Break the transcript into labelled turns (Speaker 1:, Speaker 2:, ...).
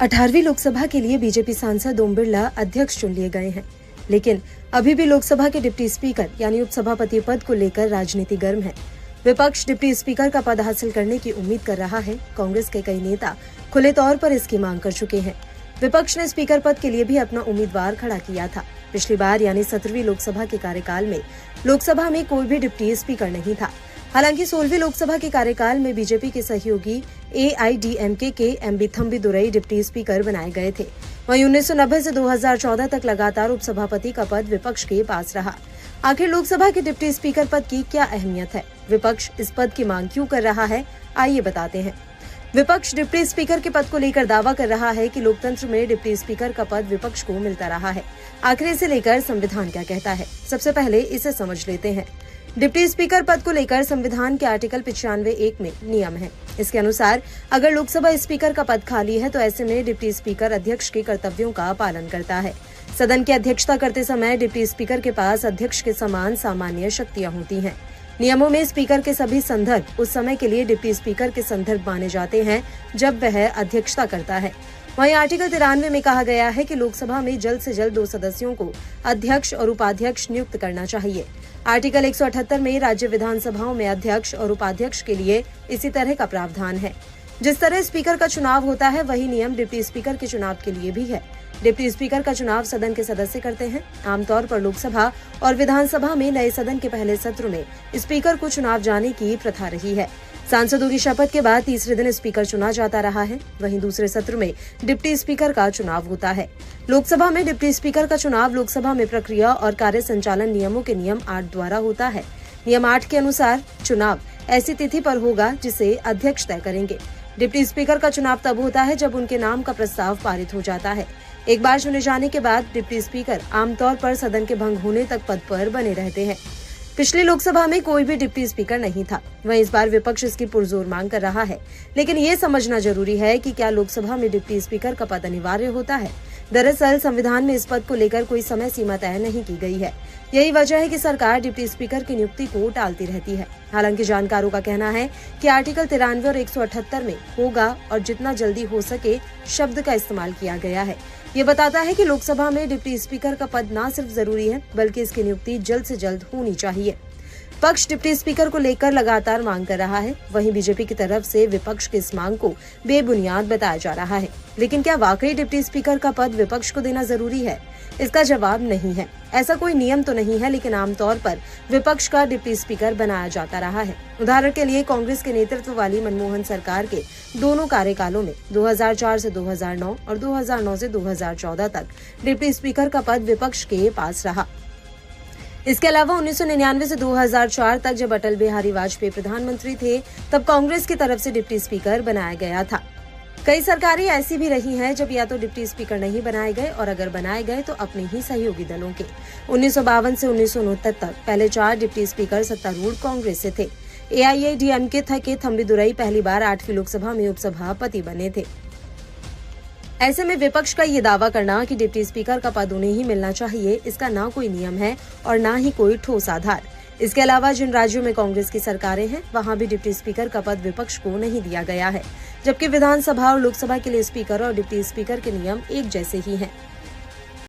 Speaker 1: 18वीं लोकसभा के लिए बीजेपी सांसद ओम बिरला अध्यक्ष चुन लिए गए हैं, लेकिन अभी भी लोकसभा के डिप्टी स्पीकर यानी उपसभापति पद को लेकर राजनीति गर्म है। विपक्ष डिप्टी स्पीकर का पद हासिल करने की उम्मीद कर रहा है। कांग्रेस के कई नेता खुले तौर पर इसकी मांग कर चुके हैं। विपक्ष ने स्पीकर पद के लिए भी अपना उम्मीदवार खड़ा किया था। पिछली बार यानी 17वीं लोकसभा के कार्यकाल में लोकसभा में कोई भी डिप्टी स्पीकर नहीं था। हालांकि 16वीं लोकसभा के कार्यकाल में बीजेपी के सहयोगी AIDMK के MB थम्बीदुरई डिप्टी स्पीकर बनाए गए थे। वहीं 1990 से 2014 तक लगातार उपसभापति का पद विपक्ष के पास रहा। आखिर लोकसभा के डिप्टी स्पीकर पद की क्या अहमियत है? विपक्ष इस पद की मांग क्यों कर रहा है? आइए बताते हैं। विपक्ष डिप्टी स्पीकर के पद को लेकर दावा कर रहा है कि लोकतंत्र में डिप्टी स्पीकर का पद विपक्ष को मिलता रहा है। आखिर इसे लेकर संविधान क्या कहता है? सबसे पहले इसे समझ लेते हैं। डिप्टी स्पीकर पद को लेकर संविधान के आर्टिकल 95(1) में नियम है। इसके अनुसार अगर लोकसभा स्पीकर का पद खाली है तो ऐसे में डिप्टी स्पीकर अध्यक्ष के कर्तव्यों का पालन करता है। सदन की अध्यक्षता करते समय डिप्टी स्पीकर के पास अध्यक्ष के समान सामान्य शक्तियां होती हैं। नियमों में स्पीकर के सभी संदर्भ उस समय के लिए डिप्टी स्पीकर के संदर्भ माने जाते हैं जब वह अध्यक्षता करता है। वहीं आर्टिकल 93 में कहा गया है कि लोकसभा में जल्द से जल्द 2 सदस्यों को अध्यक्ष और उपाध्यक्ष नियुक्त करना चाहिए। आर्टिकल 178 में राज्य विधानसभाओं में अध्यक्ष और उपाध्यक्ष के लिए इसी तरह का प्रावधान है। जिस तरह स्पीकर का चुनाव होता है वही नियम डिप्टी स्पीकर के चुनाव के लिए भी है। डिप्टी स्पीकर का चुनाव सदन के सदस्य करते हैं। आमतौर पर लोकसभा और विधानसभा में नए सदन के पहले सत्र में स्पीकर को चुनाव जाने की प्रथा रही है। सांसदों की शपथ के बाद तीसरे दिन स्पीकर चुना जाता रहा है। वहीं दूसरे सत्र में डिप्टी स्पीकर का चुनाव होता है। लोकसभा में डिप्टी स्पीकर का चुनाव लोकसभा में प्रक्रिया और कार्य संचालन नियमों के नियम 8 द्वारा होता है। नियम 8 के अनुसार चुनाव ऐसी तिथि पर होगा जिसे अध्यक्ष तय करेंगे। डिप्टी स्पीकर का चुनाव तब होता है जब उनके नाम का प्रस्ताव पारित हो जाता है। एक बार चुने जाने के बाद डिप्टी स्पीकर आमतौर पर सदन के भंग होने तक पद पर बने रहते हैं। पिछली लोकसभा में कोई भी डिप्टी स्पीकर नहीं था। वहीं इस बार विपक्ष इसकी पुरजोर मांग कर रहा है, लेकिन ये समझना जरूरी है कि क्या लोकसभा में डिप्टी स्पीकर का पद अनिवार्य होता है। दरअसल संविधान में इस पद को लेकर कोई समय सीमा तय नहीं की गई है। यही वजह है कि सरकार डिप्टी स्पीकर की नियुक्ति को टालती रहती है। हालांकि जानकारों का कहना है कि आर्टिकल 93 और 178 में होगा और जितना जल्दी हो सके शब्द का इस्तेमाल किया गया है। ये बताता है कि लोकसभा में डिप्टी स्पीकर का पद न सिर्फ जरूरी है बल्कि इसकी नियुक्ति जल्द से जल्द होनी चाहिए। पक्ष डिप्टी स्पीकर को लेकर लगातार मांग कर रहा है। वहीं बीजेपी की तरफ से विपक्ष की इस मांग को बेबुनियाद बताया जा रहा है। लेकिन क्या वाकई डिप्टी स्पीकर का पद विपक्ष को देना जरूरी है? इसका जवाब नहीं है। ऐसा कोई नियम तो नहीं है, लेकिन आमतौर पर विपक्ष का डिप्टी स्पीकर बनाया जाता रहा है। उदाहरण के लिए कांग्रेस के नेतृत्व वाली मनमोहन सरकार के दोनों कार्यकालों में 2004 से 2009 और 2009 से 2014 तक डिप्टी स्पीकर का पद विपक्ष के पास रहा। इसके अलावा 1999 से 2004 तक जब अटल बिहारी वाजपेयी प्रधानमंत्री थे तब कांग्रेस की तरफ से डिप्टी स्पीकर बनाया गया था। कई सरकारें ऐसी भी रही हैं जब या तो डिप्टी स्पीकर नहीं बनाए गए और अगर बनाए गए तो अपने ही सहयोगी दलों के। 1952 से 1969 तक पहले 4 डिप्टी स्पीकर सत्तारूढ़ कांग्रेस से थे। AIADMK के थम्बीदुरई पहली बार 8वीं लोकसभा में उपसभापति बने थे। ऐसे में विपक्ष का ये दावा करना कि डिप्टी स्पीकर का पद उन्हें ही मिलना चाहिए, इसका ना कोई नियम है और ना ही कोई ठोस आधार। इसके अलावा जिन राज्यों में कांग्रेस की सरकारें हैं वहां भी डिप्टी स्पीकर का पद विपक्ष को नहीं दिया गया है, जबकि विधानसभा और लोकसभा के लिए स्पीकर और डिप्टी स्पीकर के नियम एक जैसे ही हैं।